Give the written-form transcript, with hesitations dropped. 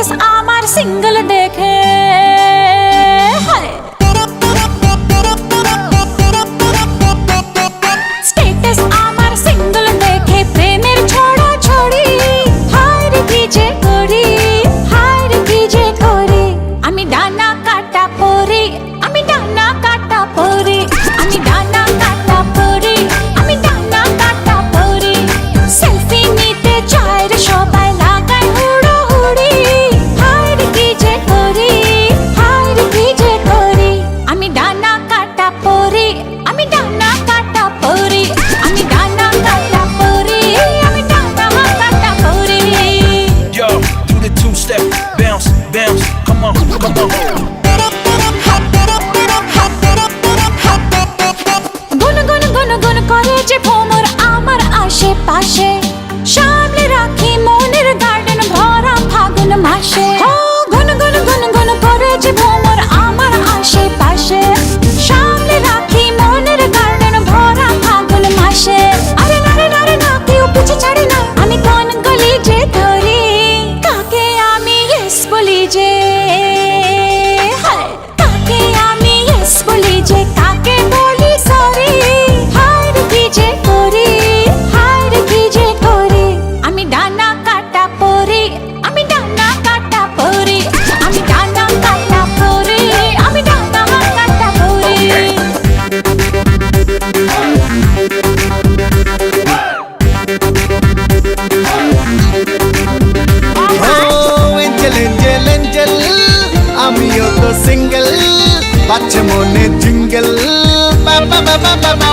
Status আমার single দেখে status আমার সিঙ্গেল দেখে প্রেমের ছড়া ছড়ি হায় রে কি যে করি হায় রে কি যে করি আমি ডানা কাটা পরি আমি ডানা কাটা পরি আমি ডানা কাটা পরি আমি ডানা কাটা পরি সেলফি নিতে চায় রে সবাই লাগায় হুড়োহুড়ি হায় রে কি যে করি হায় রে কি যে করি আমি ডানা কাটা পরি আমি ডানা কাটা পরি আমি ডানা কাটা পরি আমি ডানা কাটা পরি Yo, do the two-step, bounce, bounce, come on, come on. গুন গুন গুন গুন করে যে ভ্রমর আমার আশেপাশে সামলে রাখি মনের গার্ডেন ভরা ফাগুন মাসে গুন গুন গুন গুন করে যে ভ্রমর আমার আশেপাশে সামলে রাখি মনের গার্ডেন ভরা ফাগুন মাসে আরে নারে নারে না কেউ পিছে ছাড়ে না আমি কোন গলি যে ধরি কাকে আমি ইয়েস বলি যে কাকে আমি ইয়েস বলি যে কাকে বলি সরি হায় রে কি যে করি হায় রে কি যে করি আমি ডানা কাটা পরি আমি ডানা কাটা পরি আমি ডানা কাটা পরি আমি ডানা কাটা পরি এঞ্জেল এঞ্জেল এঞ্জেল আমিও তো সিঙ্গেল বাচ্চা মনে জিঙ্গেল বাবা বাবা বাবা